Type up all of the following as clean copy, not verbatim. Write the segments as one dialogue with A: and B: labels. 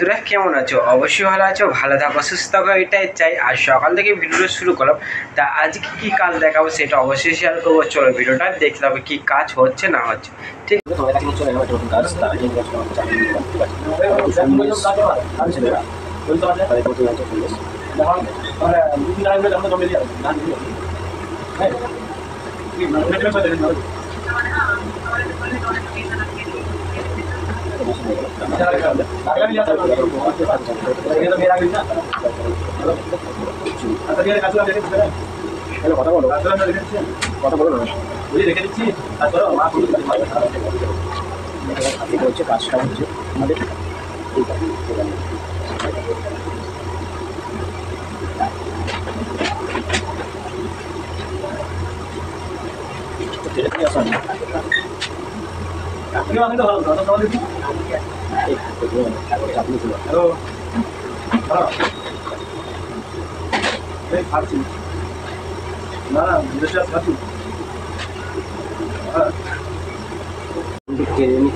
A: বন্ধুরা কেমন আছো? অবশ্যই ভালো আছো, ভালো থাকো, সুস্থ থাকো, এটাই চাই। আর সকাল থেকে ভিডিওটা শুরু করলাম, তা আজকে কি কাজ দেখাবো সেটা অবশ্যই শেয়ার করবো। চলো ভিডিওটা দেখতে হবে কি কাজ হচ্ছে না হচ্ছে। ঠিক কথা বলো রেখে দিচ্ছি। হচ্ছে কাজটা হচ্ছে আমাদের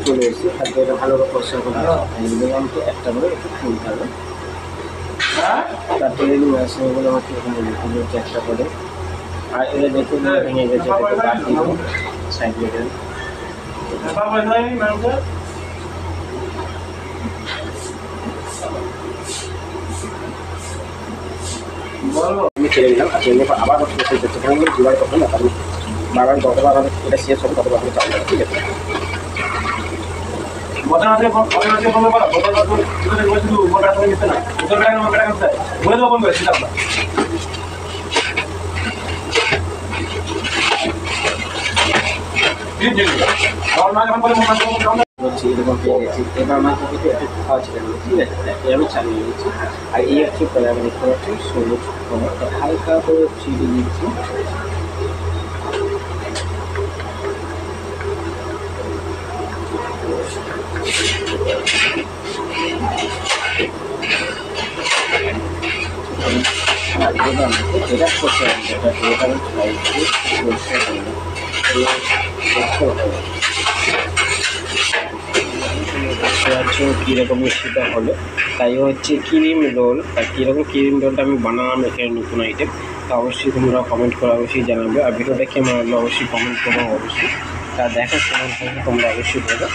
A: চলে এসেছে, তারপরে এটা ভালো করে পরিষ্কার করে আমাকে একটা করে একটু খুলতে হবে। তারপরে মেশিনগুলো আমাকে হচ্ছে একটা করে, আর এটা দেখে ভেঙে গেছে সাইড লেগে আমি ছেড়ে দিলাম। আর ছেড়ে আবার জোগাড় করবো না, কারণ বাবার যতবার এটা শেষ হবে ততবার আমি চালু ঠিক আছে। এরকম পেয়ে গেছি, এবার আমার কিন্তু একটু খাওয়া ছিল ঠিক আছে, আমি চালিয়ে নিচ্ছি। আর এই হচ্ছে আমি দেখতে পাচ্ছি সবুজ হালকা করে চিড়ে দিচ্ছি। এটা করতে কীরকম মিষ্টিটা হলো, তাই হচ্ছে ক্রিম রোল। আর কীরকম ক্রিম রোলটা আমি বানালাম এখানে নতুন আইটেম, তা অবশ্যই তোমরা কমেন্ট করে অবশ্যই জানাবে। আর ভিডিওটা কেমন লাগলো অবশ্যই কমেন্ট করবো অবশ্যই। তা দেখার কেমন হবে তোমরা অবশ্যই বলো।